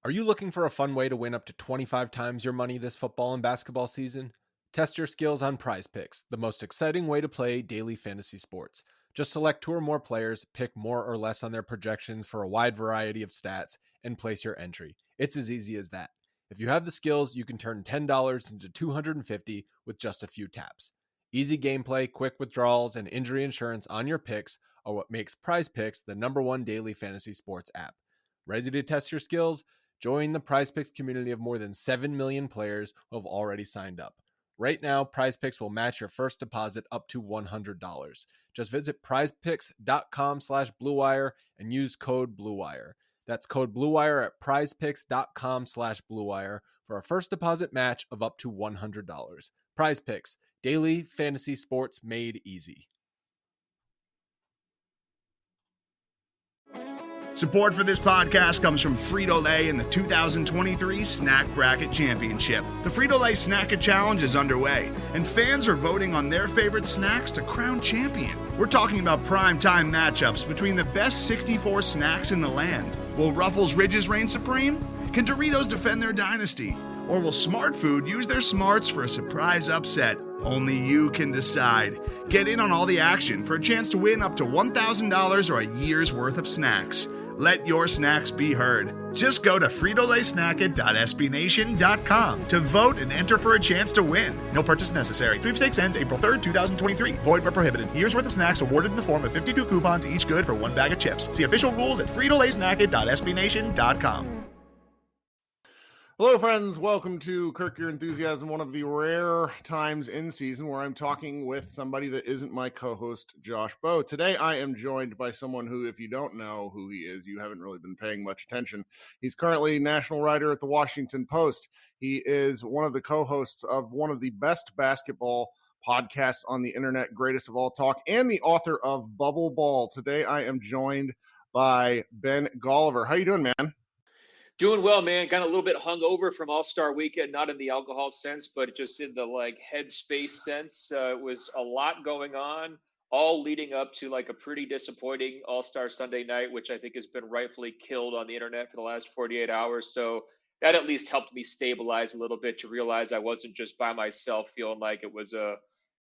Are you looking for a fun way to win up to 25 times your money this football and basketball season? Test your skills on Prize Picks, the most exciting way to play daily fantasy sports. Just select 2 or more players, pick more or less on their projections for a wide variety of stats, and place your entry. It's as easy as that. If you have the skills, you can turn $10 into $250 with just a few taps. Easy gameplay, quick withdrawals, and injury insurance on your picks are what makes Prize Picks the #1 daily fantasy sports app. Ready to test your skills? Join the PrizePicks community of more than 7 million players who have already signed up. Right now, PrizePicks will match your first deposit up to $100. Just visit prizepicks.com/bluewire and use code BLUEWIRE. That's code BLUEWIRE at prizepicks.com/bluewire for a first deposit match of up to $100. PrizePicks, daily fantasy sports made easy. Support for this podcast comes from Frito-Lay and the 2023 Snack Bracket Championship. The Frito-Lay Snack-It Challenge is underway, and fans are voting on their favorite snacks to crown champion. We're talking about prime-time matchups between the best 64 snacks in the land. Will Ruffles Ridges reign supreme? Can Doritos defend their dynasty? Or will Smart Food use their smarts for a surprise upset? Only you can decide. Get in on all the action for a chance to win up to $1,000 or a year's worth of snacks. Let your snacks be heard. Just go to fritolaysnacket.sbnation.com to vote and enter for a chance to win. No purchase necessary. Sweepstakes ends April 3rd, 2023. Void where prohibited. Year's worth of snacks awarded in the form of 52 coupons, each good for 1 bag of chips. See official rules at fritolaysnacket.sbnation.com. Hello, friends. Welcome to Kirk Your Enthusiasm, one of the rare times in season where I'm talking with somebody that isn't my co-host, Josh Bowe. Today, I am joined by someone who, if you don't know who he is, you haven't really been paying much attention. He's currently national writer at the Washington Post. He is one of the co-hosts of one of the best basketball podcasts on the internet, Greatest of All Talk, and the author of Bubbleball. Today, I am joined by Ben Golliver. How you doing, man? Doing well, man. Got a little bit hungover from All-Star Weekend, not in the alcohol sense, but just in the headspace sense. It was a lot going on, all leading up to a pretty disappointing All-Star Sunday night, which I think has been rightfully killed on the internet for the last 48 hours. So that at least helped me stabilize a little bit to realize I wasn't just by myself feeling like it was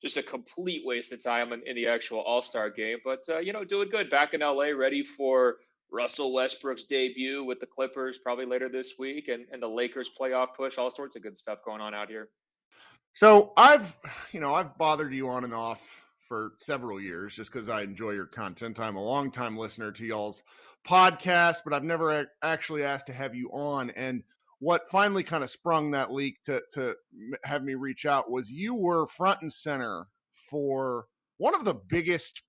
just a complete waste of time in the actual All-Star game. But, doing good. Back in LA, ready for Russell Westbrook's debut with the Clippers probably later this week, and the Lakers playoff push, all sorts of good stuff going on out here. So I've bothered you on and off for several years just because I enjoy your content. I'm a longtime listener to y'all's podcast, but I've never actually asked to have you on. And what finally kind of sprung that leak to have me reach out was you were front and center for one of the biggest,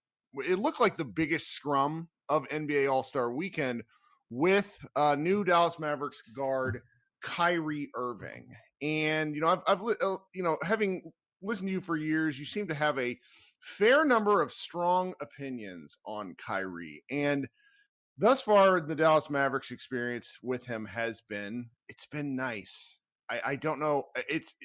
it looked like the biggest scrum of NBA All-Star Weekend with new Dallas Mavericks guard Kyrie Irving. And I've having listened to you for years, you seem to have a fair number of strong opinions on Kyrie. And thus far, the Dallas Mavericks experience with him it's been nice. I don't know. It's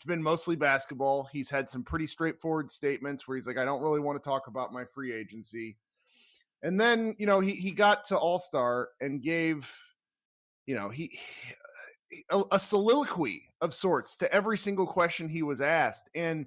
been mostly basketball. He's had some pretty straightforward statements where he's like, I don't really want to talk about my free agency. And then, he got to All-Star and gave, a soliloquy of sorts to every single question he was asked. And,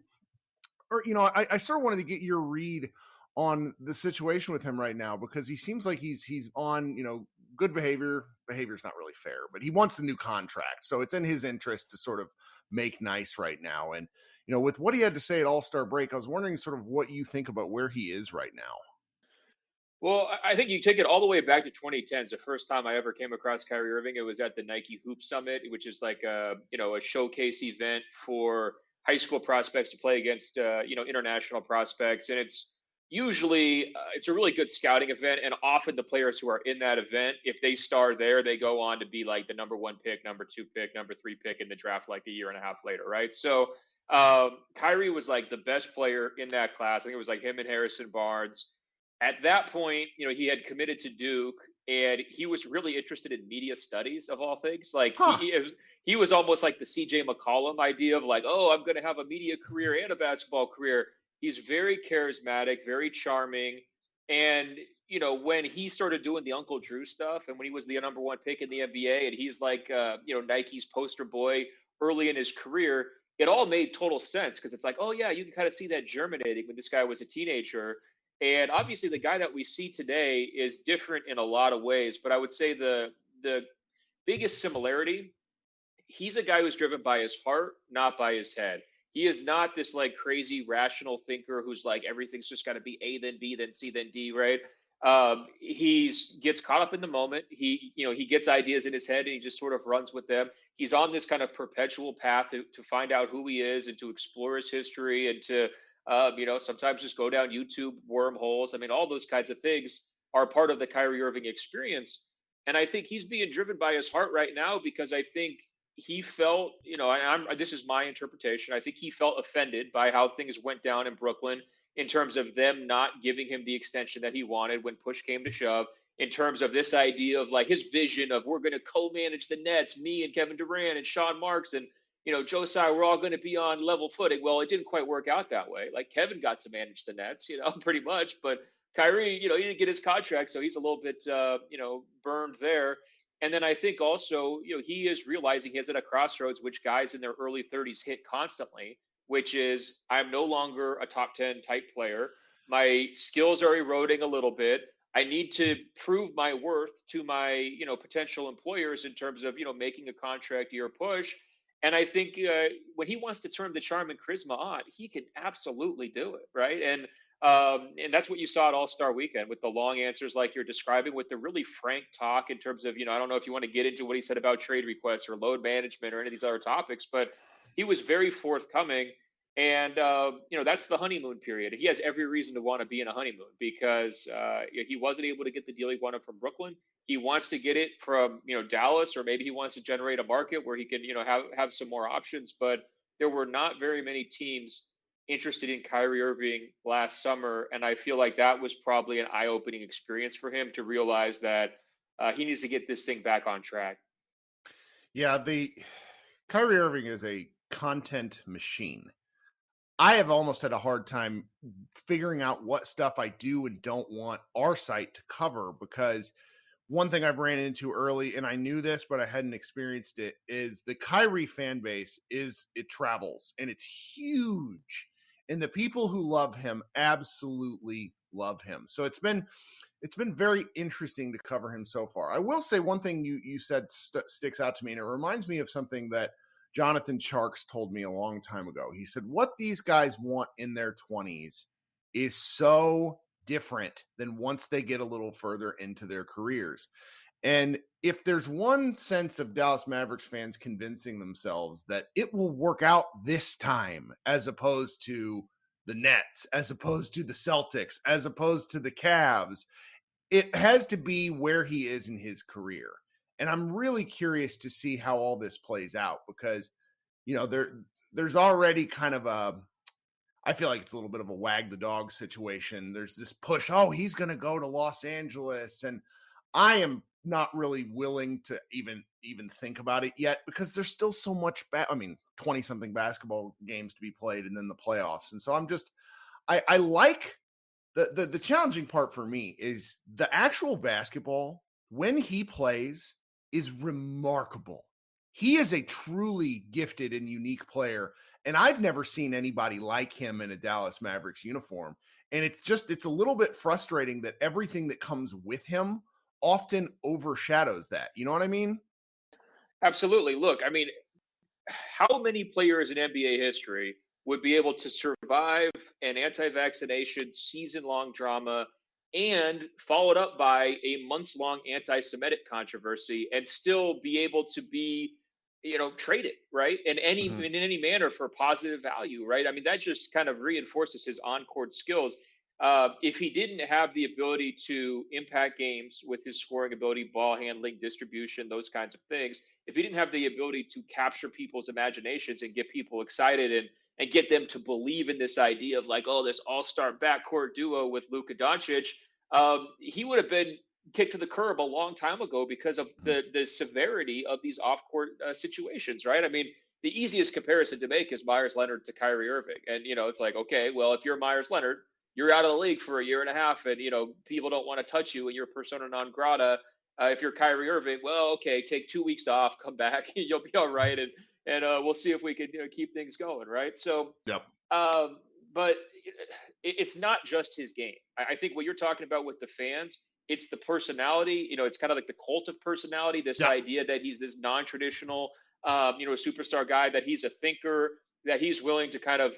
I sort of wanted to get your read on the situation with him right now, because he seems like he's on, good behavior. Behavior's not really fair, but he wants a new contract. So it's in his interest to sort of make nice right now. And, with what he had to say at All-Star break, I was wondering sort of what you think about where he is right now. Well, I think you take it all the way back to 2010. It's the first time I ever came across Kyrie Irving. It was at the Nike Hoop Summit, which is a showcase event for high school prospects to play against, international prospects. And it's usually, it's a really good scouting event. And often the players who are in that event, if they star there, they go on to be the number 1 pick, number 2 pick, number 3 pick in the draft a year and a half later, right? So Kyrie was the best player in that class. I think it was him and Harrison Barnes. At that point, he had committed to Duke, and he was really interested in media studies of all things. He was almost like the CJ McCollum idea of I'm going to have a media career and a basketball career. He's very charismatic, very charming. And, when he started doing the Uncle Drew stuff and when he was the number one pick in the NBA and he's like, Nike's poster boy early in his career, it all made total sense because it's like, oh, yeah, you can kind of see that germinating when this guy was a teenager. And obviously, the guy that we see today is different in a lot of ways. But I would say the biggest similarity, he's a guy who's driven by his heart, not by his head. He is not this like crazy rational thinker who's like everything's just got to be A then B then C then D, right? He's gets caught up in the moment. He gets ideas in his head and he just sort of runs with them. He's on this kind of perpetual path to find out who he is and to explore his history and to sometimes just go down YouTube wormholes. I mean, all those kinds of things are part of the Kyrie Irving experience. And I think he's being driven by his heart right now because I think he felt, this is my interpretation. I think he felt offended by how things went down in Brooklyn in terms of them not giving him the extension that he wanted when push came to shove, in terms of this idea of like his vision of we're going to co-manage the Nets, me and Kevin Durant and Sean Marks and, Joe Tsai, we're all going to be on level footing. Well, it didn't quite work out that way. Like Kevin got to manage the Nets, pretty much, but Kyrie, he didn't get his contract, so he's a little bit, burned there. And then I think also, he is realizing he's at a crossroads, which guys in their early 30s hit constantly, which is I'm no longer a top 10 type player. My skills are eroding a little bit. I need to prove my worth to my, potential employers in terms of, making a contract year push. And I think when he wants to turn the charm and charisma on, he can absolutely do it, right? And that's what you saw at All-Star Weekend with the long answers like you're describing, with the really frank talk in terms of, I don't know if you want to get into what he said about trade requests or load management or any of these other topics, but he was very forthcoming. And, that's the honeymoon period. He has every reason to want to be in a honeymoon because he wasn't able to get the deal he wanted from Brooklyn. He wants to get it from, Dallas, or maybe he wants to generate a market where he can, have some more options. But there were not very many teams interested in Kyrie Irving last summer. And I feel like that was probably an eye-opening experience for him to realize that he needs to get this thing back on track. Yeah, the Kyrie Irving is a content machine. I have almost had a hard time figuring out what stuff I do and don't want our site to cover, because one thing I've ran into early, and I knew this, but I hadn't experienced it, is the Kyrie fan base it travels and it's huge. And the people who love him absolutely love him. So it's been very interesting to cover him so far. I will say one thing you said sticks out to me, and it reminds me of something that Jonathan Tjarks told me a long time ago. He said, what these guys want in their 20s is so different than once they get a little further into their careers. And if there's one sense of Dallas Mavericks fans convincing themselves that it will work out this time, as opposed to the Nets, as opposed to the Celtics, as opposed to the Cavs, it has to be where he is in his career. And I'm really curious to see how all this plays out, because, there's already kind of I feel like it's a little bit of a wag the dog situation. There's this push, he's going to go to Los Angeles. And I am not really willing to even think about it yet, because there's still so much 20 something basketball games to be played and then the playoffs. And so I like the challenging part for me is the actual basketball when he plays is remarkable. He is a truly gifted and unique player, and I've never seen anybody like him in a Dallas Mavericks uniform. And it's a little bit frustrating that everything that comes with him often overshadows that. You know what I mean? Absolutely. Look, I mean, how many players in NBA history would be able to survive an anti-vaccination season-long drama and followed up by a months-long anti-Semitic controversy and still be able to be, traded, right? In any manner for positive value, right? I mean, that just kind of reinforces his on-court skills. If he didn't have the ability to impact games with his scoring ability, ball handling, distribution, those kinds of things, if he didn't have the ability to capture people's imaginations and get people excited and get them to believe in this idea of like, this all-star backcourt duo with Luka Doncic, he would have been kicked to the curb a long time ago because of the severity of these off-court situations, right? I mean, the easiest comparison to make is Myers Leonard to Kyrie Irving. And, it's like, okay, well, if you're Myers Leonard, you're out of the league for a year and a half, and people don't want to touch you, and you're persona non grata. If you're Kyrie Irving, well, okay, take 2 weeks off, come back, you'll be all right, and we'll see if we can keep things going, right? So, Yep. but it's not just his game. I think what you're talking about with the fans, it's the personality. It's kind of like the cult of personality. This idea that he's this non-traditional, superstar guy, that he's a thinker, that he's willing to kind of,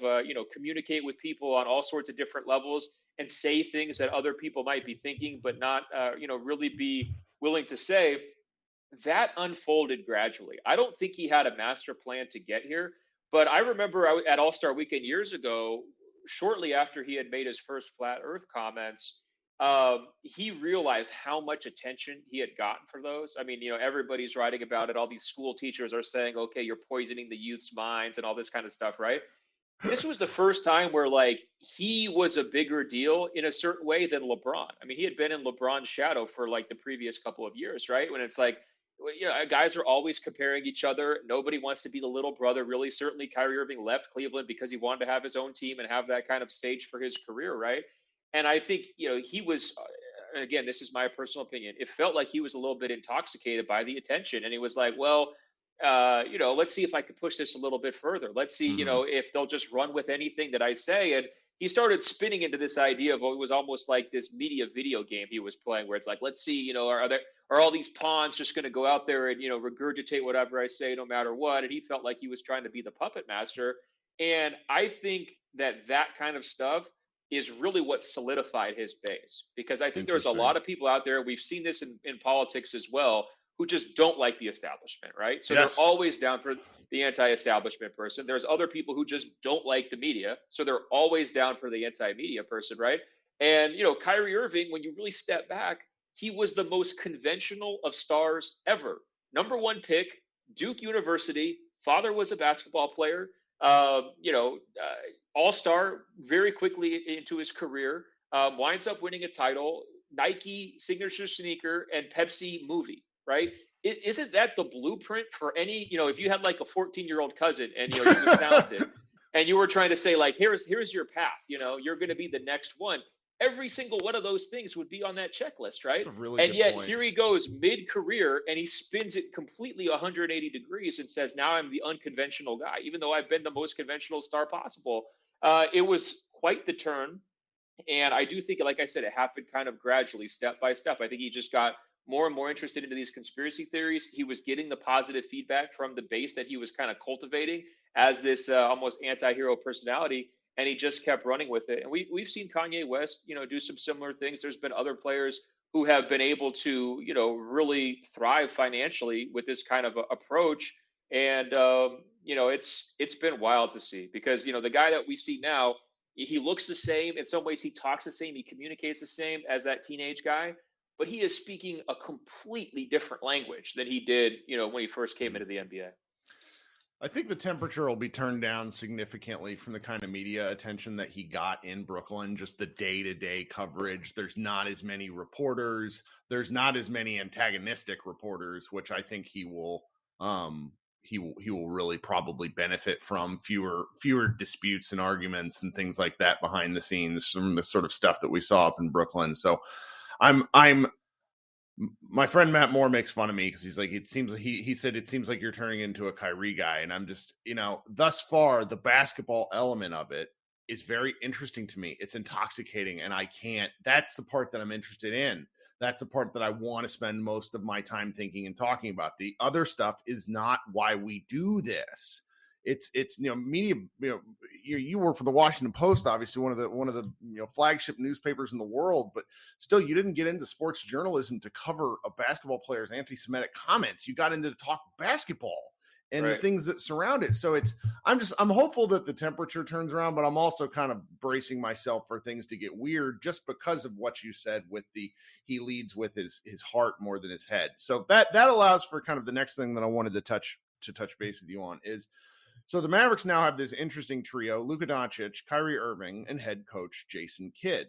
communicate with people on all sorts of different levels and say things that other people might be thinking, but not, really be willing to say. That unfolded gradually. I don't think he had a master plan to get here, but I remember at All-Star Weekend years ago, shortly after he had made his first flat Earth comments, he realized how much attention he had gotten for those. I mean, everybody's writing about it. All these school teachers are saying, okay, you're poisoning the youth's minds and all this kind of stuff, right? This was the first time where he was a bigger deal in a certain way than LeBron. I mean, he had been in LeBron's shadow for the previous couple of years, right? When it's guys are always comparing each other. Nobody wants to be the little brother, really. Certainly Kyrie Irving left Cleveland because he wanted to have his own team and have that kind of stage for his career, right? And I think, he was, again, this is my personal opinion, it felt like he was a little bit intoxicated by the attention. And he was like, well, let's see if I could push this a little bit further. Let's see, if they'll just run with anything that I say. And he started spinning into this idea of what was almost like this media video game he was playing, where it's like, let's see, are all these pawns just going to go out there and, regurgitate whatever I say, no matter what? And he felt like he was trying to be the puppet master. And I think that kind of stuff is really what solidified his base, because I think there's a lot of people out there, we've seen this in politics as well, who just don't like the establishment, right? So they're always down for the anti-establishment person. There's other people who just don't like the media, so they're always down for the anti-media person, right? And, Kyrie Irving, when you really step back, he was the most conventional of stars ever. Number 1 pick, Duke University, father was a basketball player, all-star very quickly into his career, winds up winning a title, Nike signature sneaker, and Pepsi movie, right? Isn't that the blueprint for any, if you had a 14-year-old cousin and, he was talented and you were trying to say here's your path, you're going to be the next one. Every single one of those things would be on that checklist, right? That's a really and good yet point. Here he goes mid-career and he spins it completely 180 degrees and says, now I'm the unconventional guy, even though I've been the most conventional star possible. It was quite the turn. And I do think, like I said, it happened kind of gradually, step by step. I think he just got more and more interested into these conspiracy theories. He was getting the positive feedback from the base that he was kind of cultivating as this almost anti-hero personality. And he just kept running with it. And we've seen Kanye West, do some similar things. There's been other players who have been able to, really thrive financially with this kind of approach. And, it's been wild to see, because, the guy that we see now, he looks the same. In some ways, he talks the same. He communicates the same as that teenage guy. But he is speaking a completely different language than he did, when he first came into the NBA. I think the temperature will be turned down significantly from the kind of media attention that he got in Brooklyn, just the day-to-day coverage. There's not as many reporters. There's not as many antagonistic reporters, which I think he will really probably benefit from. Fewer disputes and arguments and things like that behind the scenes from the sort of stuff that we saw up in Brooklyn. So my friend Matt Moore makes fun of me because he's like, he said, it seems like you're turning into a Kyrie guy. And I'm just, thus far, the basketball element of it is very interesting to me. It's intoxicating. And that's the part that I'm interested in. That's the part that I want to spend most of my time thinking and talking about. The other stuff is not why we do this. It's media. You work for the Washington Post, obviously one of the flagship newspapers in the world, but still, you didn't get into sports journalism to cover a basketball player's anti-Semitic comments. You got into to talk basketball and the things that surround it. So I'm hopeful that the temperature turns around, but I'm also kind of bracing myself for things to get weird just because of what you said with he leads with his heart more than his head. So that allows for kind of the next thing that I wanted to touch base with you on is, so the Mavericks now have this interesting trio: Luka Doncic, Kyrie Irving, and head coach Jason Kidd.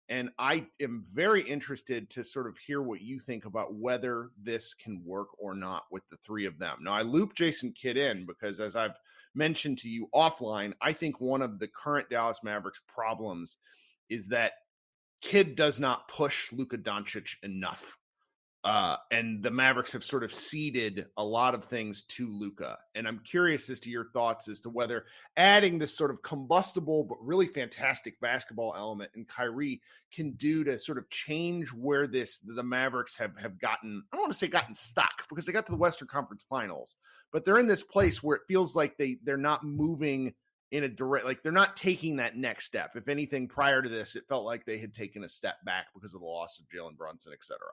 And I am very interested to sort of hear what you think about whether this can work or not with the three of them. Now, I loop Jason Kidd in because, as I've mentioned to you offline, I think one of the current Dallas Mavericks problems is that Kidd does not push Luka Doncic enough. And the Mavericks have sort of ceded a lot of things to Luka. And I'm curious as to your thoughts as to whether adding this sort of combustible but really fantastic basketball element in Kyrie can do to sort of change where the Mavericks have gotten, I don't want to say gotten stuck, because they got to the Western Conference Finals, but they're in this place where it feels like they're not moving in a direct, like they're not taking that next step. If anything, prior to this, it felt like they had taken a step back because of the loss of Jalen Brunson, et cetera.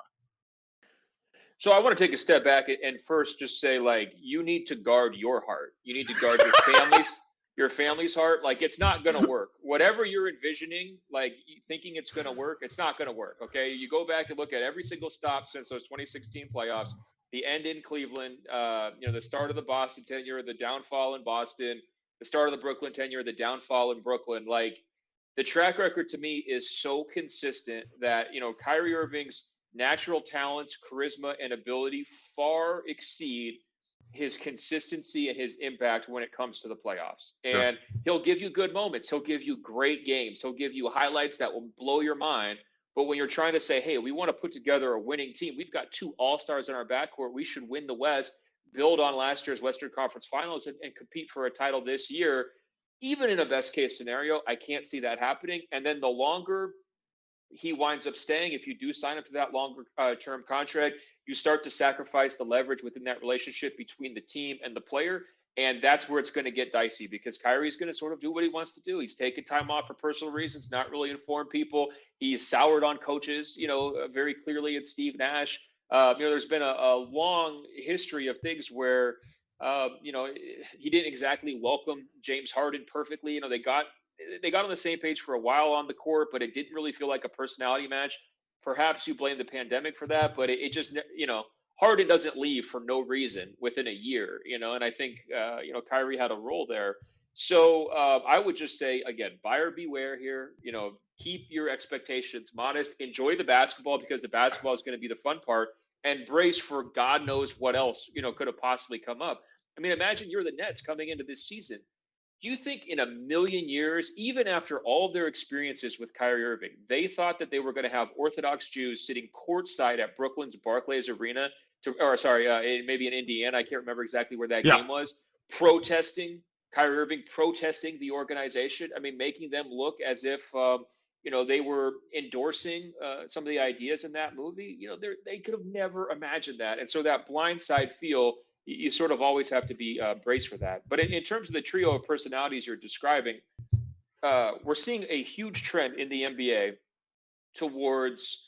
So I want to take a step back and first just say, like, you need to guard your heart. You need to guard your family's heart. Like, it's not going to work. Whatever you're envisioning, like thinking it's going to work, it's not going to work. Okay. You go back and look at every single stop since those 2016 playoffs, the end in Cleveland, the start of the Boston tenure, the downfall in Boston, the start of the Brooklyn tenure, the downfall in Brooklyn. Like, the track record to me is so consistent that, Kyrie Irving's natural talents, charisma, and ability far exceed his consistency and his impact when it comes to the playoffs. And he'll give you good moments. He'll give you great games. He'll give you highlights that will blow your mind. But when you're trying to say, hey, we want to put together a winning team, we've got 2 all-stars in our backcourt, we should win the West, build on last year's Western Conference Finals, and compete for a title this year, even in a best-case scenario, I can't see that happening. And then the longer he winds up staying, if you do sign up to that longer term contract, you start to sacrifice the leverage within that relationship between the team and the player. And that's where it's going to get dicey, because Kyrie's going to sort of do what he wants to do. He's taking time off for personal reasons, not really informed people. He's soured on coaches, very clearly. It's Steve Nash. There's been a long history of things where, he didn't exactly welcome James Harden perfectly. They got on the same page for a while on the court, but it didn't really feel like a personality match. Perhaps you blame the pandemic for that, but it just, Harden doesn't leave for no reason within a year, and I think, Kyrie had a role there. So I would just say, again, buyer beware here, keep your expectations modest, enjoy the basketball, because the basketball is going to be the fun part, and brace for God knows what else, could have possibly come up. I mean, imagine you're the Nets coming into this season. Do you think in a million years, even after all of their experiences with Kyrie Irving, they thought that they were going to have Orthodox Jews sitting courtside at Brooklyn's Barclays Arena, maybe in Indiana, I can't remember exactly where that game was, protesting, Kyrie Irving protesting the organization? I mean, making them look as if, they were endorsing some of the ideas in that movie. They could have never imagined that. And so that blindside feel, you sort of always have to be braced for that. But in terms of the trio of personalities you're describing, we're seeing a huge trend in the NBA towards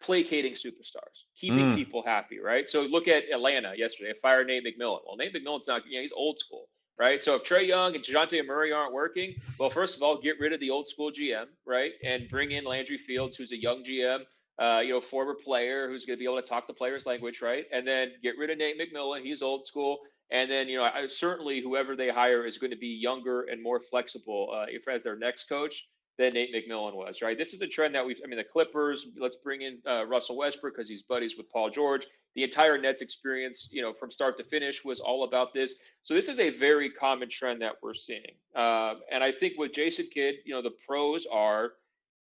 placating superstars, keeping people happy, right? So look at Atlanta yesterday, fired Nate McMillan. Well, Nate McMillan's not, he's old school, right? So if Trae Young and DeJounte Murray aren't working, well, first of all, get rid of the old school GM, right? And bring in Landry Fields, who's a young GM, former player who's going to be able to talk the player's language, right? And then get rid of Nate McMillan. He's old school. And then, certainly whoever they hire is going to be younger and more flexible as their next coach than Nate McMillan was, right? This is a trend that the Clippers, let's bring in Russell Westbrook because he's buddies with Paul George. The entire Nets experience, from start to finish was all about this. So this is a very common trend that we're seeing. And I think with Jason Kidd, the pros are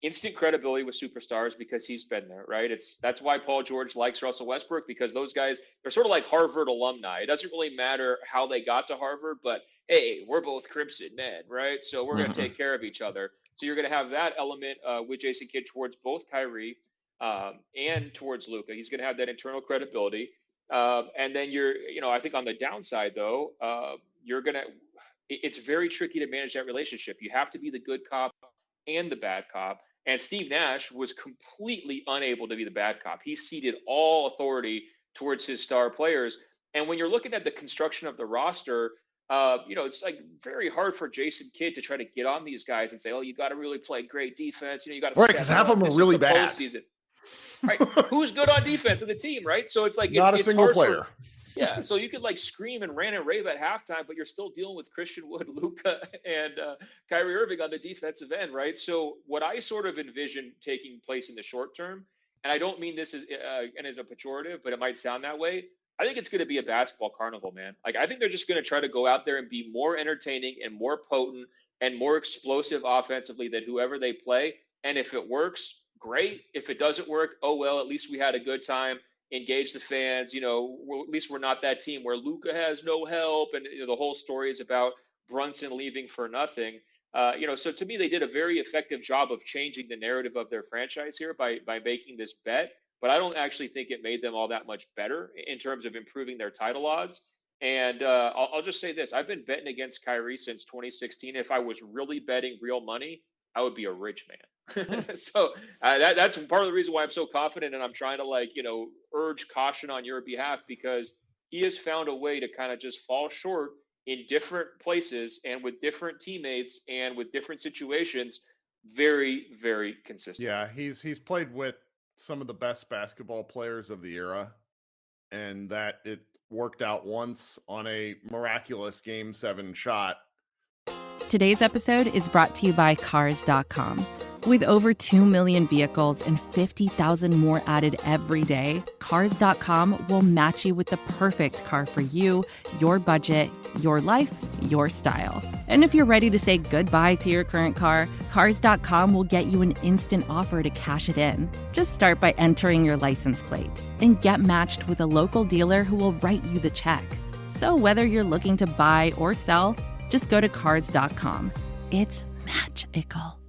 instant credibility with superstars because he's been there, right? That's why Paul George likes Russell Westbrook, because those guys, they're sort of like Harvard alumni. It doesn't really matter how they got to Harvard, but hey, we're both Crimson men, right? So we're going to take care of each other. So you're going to have that element with Jason Kidd towards both Kyrie and towards Luka. He's going to have that internal credibility. And then I think on the downside though, it's very tricky to manage that relationship. You have to be the good cop and the bad cop. And Steve Nash was completely unable to be the bad cop. He ceded all authority towards his star players. And when you're looking at the construction of the roster, it's like very hard for Jason Kidd to try to get on these guys and say, oh, you got to really play great defense. You got to, right, because half of them are really bad. Right? Who's good on defense in the team, right? So it's like not a single player. Yeah, so you could scream and rant and rave at halftime, but you're still dealing with Christian Wood, Luka, and Kyrie Irving on the defensive end, right? So what I sort of envision taking place in the short term, and I don't mean this as a pejorative, but it might sound that way, I think it's going to be a basketball carnival, man. I think they're just going to try to go out there and be more entertaining and more potent and more explosive offensively than whoever they play. And if it works, great. If it doesn't work, oh well, at least we had a good time. Engage the fans. At least we're not that team where Luka has no help, and the whole story is about Brunson leaving for nothing. So to me, they did a very effective job of changing the narrative of their franchise here by making this bet. But I don't actually think it made them all that much better in terms of improving their title odds. And I'll just say this: I've been betting against Kyrie since 2016. If I was really betting real money, I would be a rich man. So that's part of the reason why I'm so confident, and I'm trying to urge caution on your behalf, because he has found a way to kind of just fall short in different places and with different teammates and with different situations very, very consistent. Yeah, he's played with some of the best basketball players of the era, and that it worked out once on a miraculous Game 7 shot. Today's episode is brought to you by Cars.com. With over 2 million vehicles and 50,000 more added every day, Cars.com will match you with the perfect car for you, your budget, your life, your style. And if you're ready to say goodbye to your current car, Cars.com will get you an instant offer to cash it in. Just start by entering your license plate and get matched with a local dealer who will write you the check. So whether you're looking to buy or sell, just go to Cars.com. It's magical.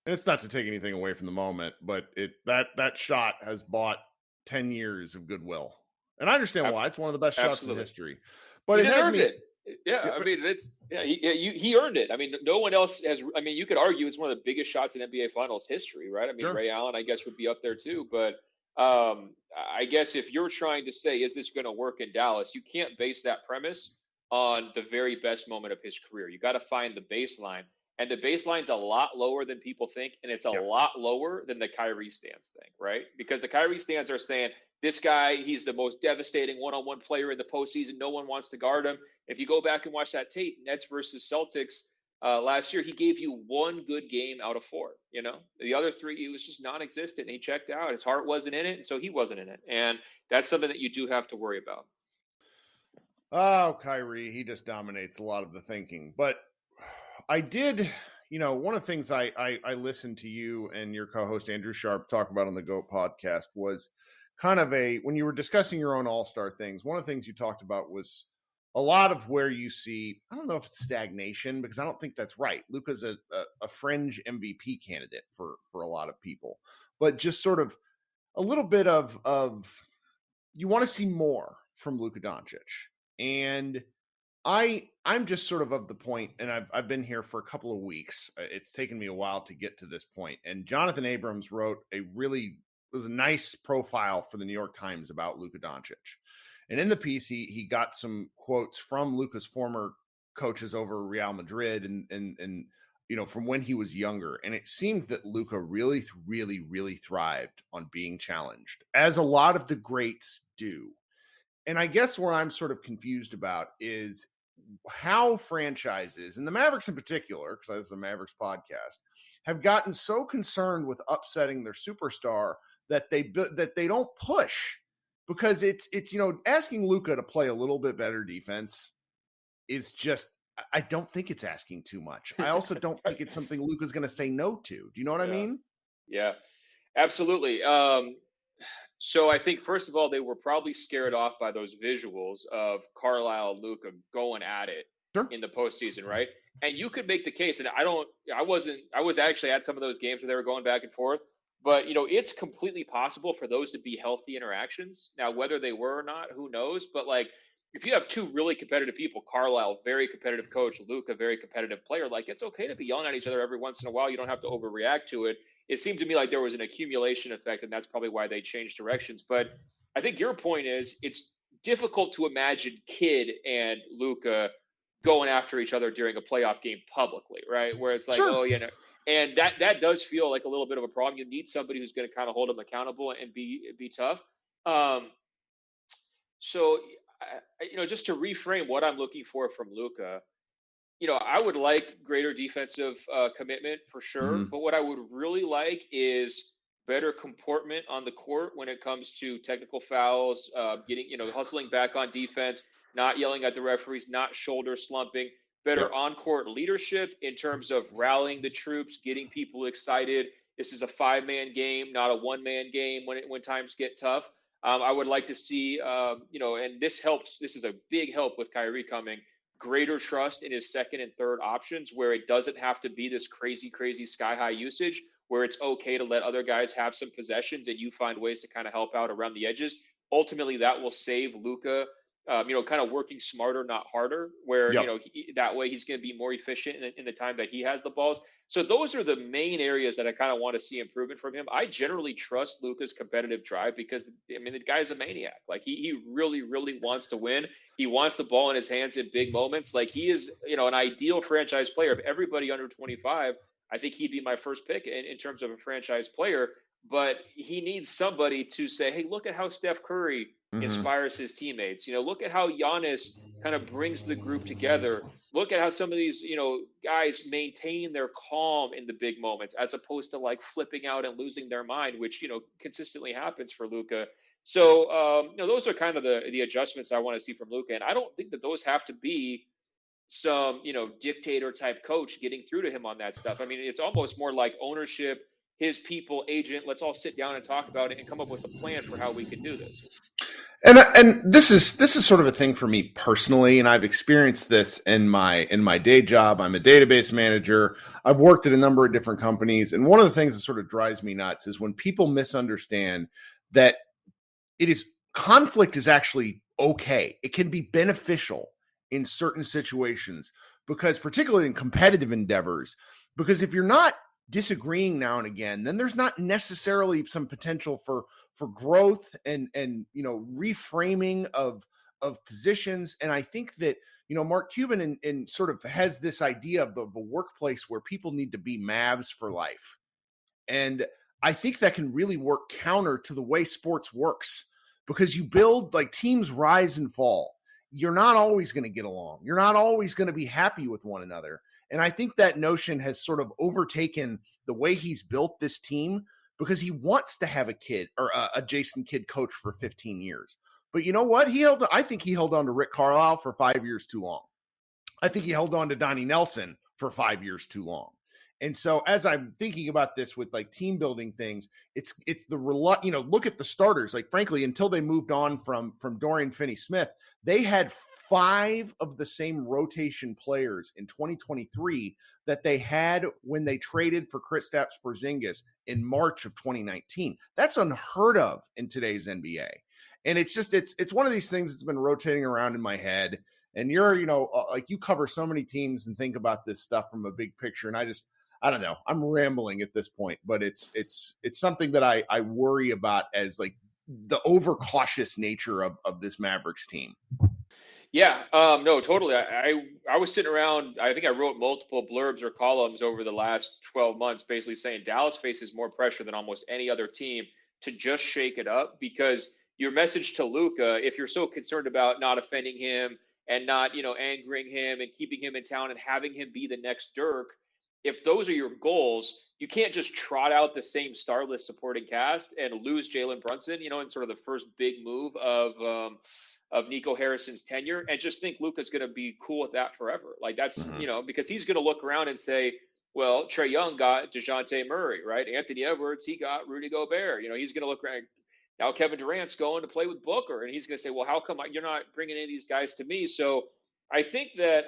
And it's not to take anything away from the moment, but that shot has bought 10 years of goodwill. And I understand why. It's one of the best shots in history. But he deserved it. Yeah, I mean, he earned it. I mean, no one else has. I mean, you could argue it's one of the biggest shots in NBA Finals history, right? I mean, sure. Ray Allen, I guess, would be up there too. But I guess if you're trying to say, is this going to work in Dallas, you can't base that premise on the very best moment of his career. You got to find the baseline. And the baseline's a lot lower than people think, and it's a lot lower than the Kyrie stance thing, right? Because the Kyrie stans are saying, this guy, he's the most devastating one-on-one player in the postseason. No one wants to guard him. If you go back and watch that tape, Nets versus Celtics last year, he gave you one good game out of 4. The other 3, he was just non-existent, and he checked out. His heart wasn't in it, and so he wasn't in it. And that's something that you do have to worry about. Oh, Kyrie, he just dominates a lot of the thinking. But I did, one of the things I listened to you and your co-host Andrew Sharp talk about on the GOAT podcast was kind of when you were discussing your own all-star things, one of the things you talked about was a lot of where you see, I don't know if it's stagnation, because I don't think that's right. Luka's a fringe MVP candidate for a lot of people, but just sort of a little bit of you want to see more from Luka Doncic. And I'm just sort of the point, and I've been here for a couple of weeks. It's taken me a while to get to this point. And Jonathan Abrams wrote it was a nice profile for the New York Times about Luka Doncic. And in the piece, he got some quotes from Luka's former coaches over Real Madrid and from when he was younger. And it seemed that Luka really, really, really thrived on being challenged, as a lot of the greats do. And I guess where I'm sort of confused about is how franchises, and the Mavericks in particular, because this is the Mavericks podcast, have gotten so concerned with upsetting their superstar that they don't push, because it's asking Luka to play a little bit better defense is just, I don't think it's asking too much. I also don't think it's something Luka's going to say no to. Do you know what I mean? Yeah, absolutely. So I think, first of all, they were probably scared off by those visuals of Carlisle and Luka going at it in the postseason, right? And you could make the case, and I was actually at some of those games where they were going back and forth, but it's completely possible for those to be healthy interactions. Now, whether they were or not, who knows? But if you have 2 really competitive people, Carlisle, very competitive coach, Luka, very competitive player, it's okay to be yelling at each other every once in a while. You don't have to overreact to it. It seemed to me like there was an accumulation effect, and that's probably why they changed directions. But I think your point is it's difficult to imagine Kidd and Luka going after each other during a playoff game publicly, right? Where it's and that does feel like a little bit of a problem. You need somebody who's going to kind of hold them accountable and be tough. So, just to reframe what I'm looking for from Luka, I would like greater defensive commitment for sure. Mm-hmm. But what I would really like is better comportment on the court when it comes to technical fouls, getting, hustling back on defense, not yelling at the referees, not shoulder slumping, better on-court leadership in terms of rallying the troops, getting people excited. This is a 5-man game, not a 1-man game when times get tough. I would like to see, and this helps. This is a big help with Kyrie coming. Greater trust in his second and third options, where it doesn't have to be this crazy sky-high usage, where it's okay to let other guys have some possessions and you find ways to kind of help out around the edges. Ultimately, that will save Luka, kind of working smarter, not harder, where, that way he's going to be more efficient in the time that he has the balls. So those are the main areas that I kind of want to see improvement from him. I generally trust Luka's competitive drive because, the guy's a maniac. Like he really, really wants to win. He wants the ball in his hands in big moments. Like he is, an ideal franchise player. If everybody under 25, I think he'd be my first pick in terms of a franchise player. But he needs somebody to say, hey, look at how Steph Curry inspires his teammates. Look at how Giannis kind of brings the group together. Look at how some of these, guys maintain their calm in the big moments, as opposed to like flipping out and losing their mind, which, consistently happens for Luka. So, those are kind of the adjustments I want to see from Luka. And I don't think that those have to be some, dictator type coach getting through to him on that stuff. It's almost more like ownership, his people, agent. Let's all sit down and talk about it and come up with a plan for how we can do this. And this is sort of a thing for me personally, and I've experienced this in my day job. I'm a database manager. I've worked at a number of different companies, and one of the things that sort of drives me nuts is when people misunderstand that conflict is actually okay. It can be beneficial in certain situations, because particularly in competitive endeavors, because if you're not disagreeing now and again, then there's not necessarily some potential for growth and reframing of positions. And I think that Mark Cuban and sort of has this idea of the workplace where people need to be Mavs for life, and I think that can really work counter to the way sports works, because you build, like, teams rise and fall. You're not always going to get along. You're not always going to be happy with one another. And I think that notion has sort of overtaken the way he's built this team, because he wants to have a kid or a Jason Kidd coach for 15 years. But you know what? I think he held on to Rick Carlisle for 5 years too long. I think he held on to Donnie Nelson for 5 years too long. And so as I'm thinking about this with like team building things, it's look at the starters. Like, frankly, until they moved on from Dorian Finney-Smith, they had 5 of the same rotation players in 2023 that they had when they traded for Kristaps Porzingis in March of 2019. That's unheard of in today's NBA. And it's just, it's one of these things that's been rotating around in my head. And you're, like, you cover so many teams and think about this stuff from a big picture. And I don't know, I'm rambling at this point, but it's something that I worry about as like the overcautious nature of this Mavericks team. Yeah, no, totally. I was sitting around, I think I wrote multiple blurbs or columns over the last 12 months, basically saying Dallas faces more pressure than almost any other team to just shake it up, because your message to Luka, if you're so concerned about not offending him and not, angering him and keeping him in town and having him be the next Dirk, if those are your goals, you can't just trot out the same starless supporting cast and lose Jalen Brunson, in sort of the first big move of Nico Harrison's tenure, and just think Luka's going to be cool with that forever. Like, that's, because he's going to look around and say, well, Trae Young got DeJounte Murray, right? Anthony Edwards, he got Rudy Gobert. He's going to look around. Now Kevin Durant's going to play with Booker, and he's going to say, well, how come you're not bringing any of these guys to me? So I think that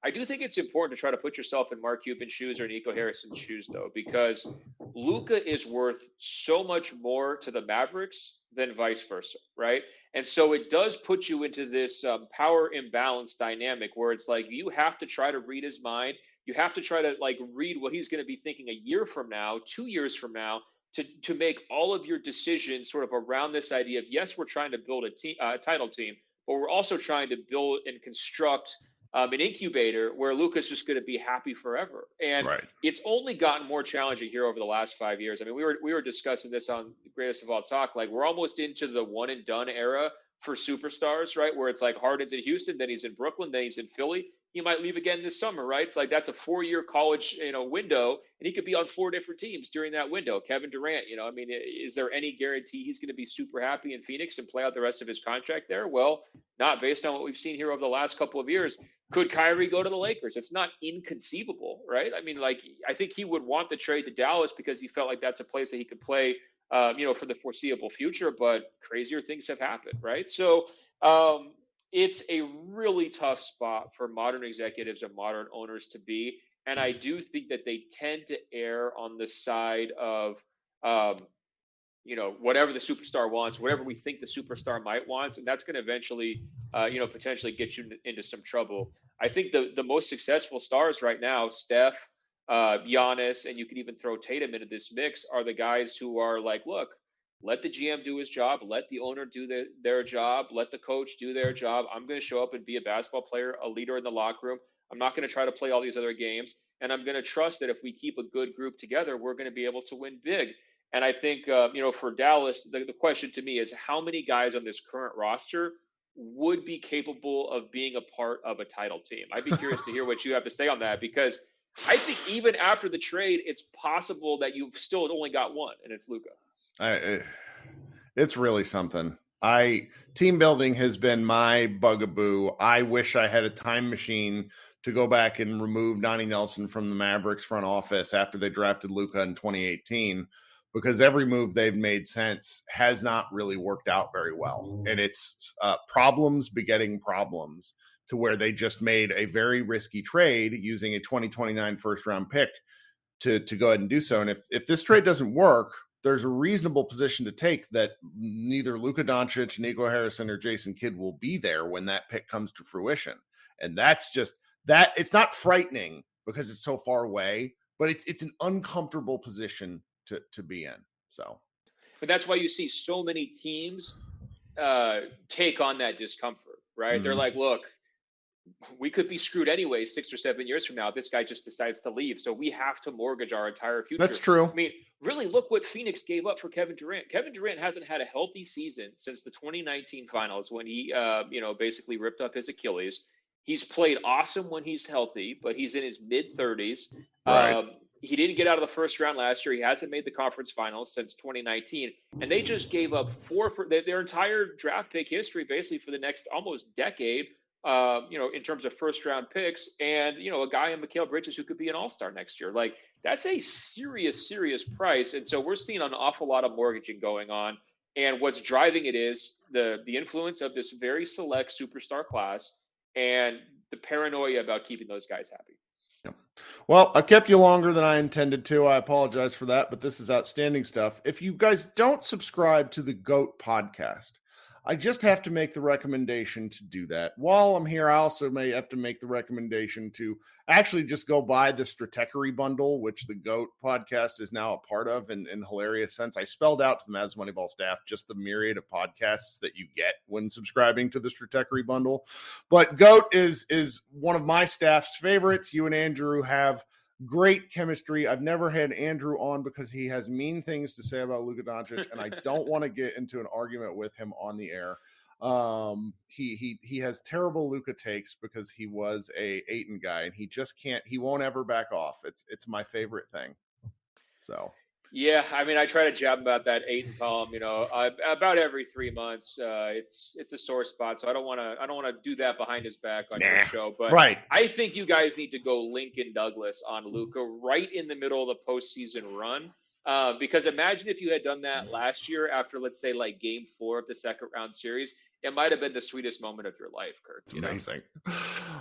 I do think it's important to try to put yourself in Mark Cuban's shoes or Nico Harrison's shoes, though, because Luka is worth so much more to the Mavericks than vice versa, right? And so it does put you into this power imbalance dynamic where it's like you have to try to read his mind. You have to try to read what he's going to be thinking a year from now, 2 years from now, to make all of your decisions sort of around this idea of, yes, we're trying to build a title team, but we're also trying to build and construct an incubator where Luka's just going to be happy forever. And It's only gotten more challenging here over the last 5 years. We were discussing this on the Greatest of All Talk. Like, we're almost into the one and done era for superstars, right? Where it's like Harden's in Houston, then he's in Brooklyn, then he's in Philly. He might leave again this summer, right? It's like that's a 4-year college, window, and he could be on 4 different teams during that window. Kevin Durant, is there any guarantee he's going to be super happy in Phoenix and play out the rest of his contract there? Well, not based on what we've seen here over the last couple of years. Could Kyrie go to the Lakers? It's not inconceivable, right? I mean, like, I think he would want the trade to Dallas because he felt like that's a place that he could play, for the foreseeable future. But crazier things have happened, right? So it's a really tough spot for modern executives and modern owners to be. And I do think that they tend to err on the side of, whatever the superstar wants, whatever we think the superstar might want, and that's going to eventually, potentially get you into some trouble. I think the most successful stars right now, Steph, Giannis, and you can even throw Tatum into this mix, are the guys who are like, look, let the GM do his job, let the owner do their job, let the coach do their job. I'm going to show up and be a basketball player, a leader in the locker room. I'm not going to try to play all these other games, and I'm going to trust that if we keep a good group together, we're going to be able to win big. And I think, for Dallas, the question to me is how many guys on this current roster would be capable of being a part of a title team? I'd be curious to hear what you have to say on that, because I think even after the trade, it's possible that you've still only got one, and it's Luka. It's really something. Team building has been my bugaboo. I wish I had a time machine to go back and remove Donnie Nelson from the Mavericks front office after they drafted Luka in 2018, because every move they've made since has not really worked out very well. And it's problems begetting problems, to where they just made a very risky trade using a 2029 first round pick to go ahead and do so. And if this trade doesn't work, there's a reasonable position to take that neither Luka Doncic, Nico Harrison, or Jason Kidd will be there when that pick comes to fruition. And that's just that. It's not frightening because it's so far away, but it's an uncomfortable position to be in. So, but that's why you see so many teams take on that discomfort, right? Mm-hmm. They're like, look, we could be screwed anyway 6 or 7 years from now. This guy just decides to leave, so we have to mortgage our entire future. That's true. I mean, really, look what Phoenix gave up for Kevin Durant. Kevin Durant hasn't had a healthy season since the 2019 finals, when he, basically ripped up his Achilles. He's played awesome when he's healthy, but he's in his mid-30s. Right. He didn't get out of the first round last year. He hasn't made the conference finals since 2019. And they just gave up their entire draft pick history, basically for the next almost decade, in terms of first round picks, and, a guy in Mikal Bridges who could be an all-star next year. Like, that's a serious, serious price. And so we're seeing an awful lot of mortgaging going on. And what's driving it is the influence of this very select superstar class and the paranoia about keeping those guys happy. Well, I've kept you longer than I intended to. I apologize for that, but this is outstanding stuff. If you guys don't subscribe to the GOAT podcast, I just have to make the recommendation to do that. While I'm here, I also may have to make the recommendation to actually just go buy the Stratechery bundle, which the GOAT podcast is now a part of in hilarious sense. I spelled out to the Mavs Moneyball staff just the myriad of podcasts that you get when subscribing to the Stratechery bundle. But GOAT is one of my staff's favorites. You and Andrew have great chemistry. I've never had Andrew on because he has mean things to say about Luka Doncic, and I don't want to get into an argument with him on the air. He has terrible Luka takes because he was a Ayton guy, and he won't ever back off. It's my favorite thing. So. Yeah, I mean, I try to jab about that Ayton column, about every 3 months. It's a sore spot, so I don't want to do that behind his back on your show. But right. I think you guys need to go Lincoln Douglas on Luka right in the middle of the postseason run, because imagine if you had done that last year after, let's say, like Game 4 of the second round series. It might have been the sweetest moment of your life, Kirk. It's amazing.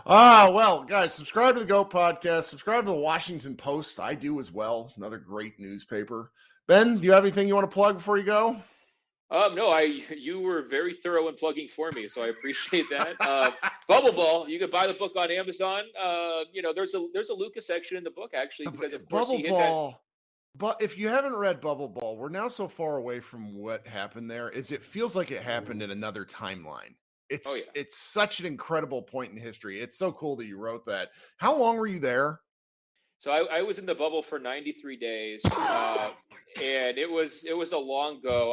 Well, guys, subscribe to the GOAT podcast. Subscribe to the Washington Post. I do as well. Another great newspaper. Ben, do you have anything you want to plug before you go? No, you were very thorough in plugging for me, so I appreciate that. Bubbleball, you can buy the book on Amazon. There's a Luka section in the book, actually, because of course he hit that. But if you haven't read Bubbleball, we're now so far away from what happened there. It feels like it happened in another timeline. It's such an incredible point in history. It's so cool that you wrote that. How long were you there? So I was in the bubble for 93 days, and it was a long go.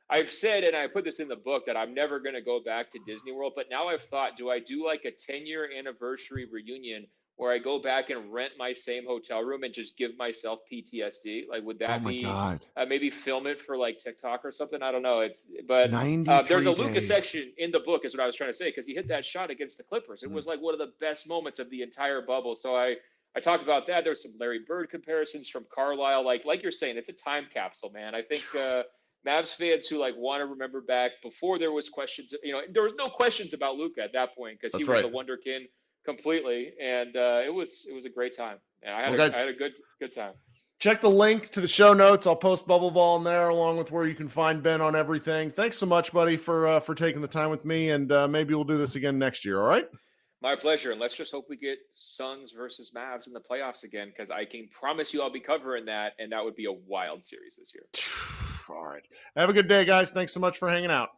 I've said, and I put this in the book, that I'm never going to go back to Disney World. But now I've thought, do I do like a 10-year anniversary reunion where I go back and rent my same hotel room and just give myself PTSD? Like, would that be God. maybe film it for like TikTok or something? I don't know. But 93 there's a Luka days. section in the book is what I was trying to say, because he hit that shot against the Clippers. It was like one of the best moments of the entire bubble. So I talked about that. There's some Larry Bird comparisons from Carlisle. Like you're saying, it's a time capsule, man. I think Mavs fans who like want to remember back before there was questions, there was no questions about Luka at that point because he was the wonderkin completely, and it was a great time. And I had a good time. Check the link to the show notes. I'll post Bubbleball in there along with where you can find Ben on everything. Thanks so much, buddy, for taking the time with me, and maybe we'll do this again next year. All right. My pleasure, and let's just hope we get Suns versus Mavs in the playoffs again, because I can promise you I'll be covering that, and that would be a wild series this year. All right. Have a good day, guys. Thanks so much for hanging out.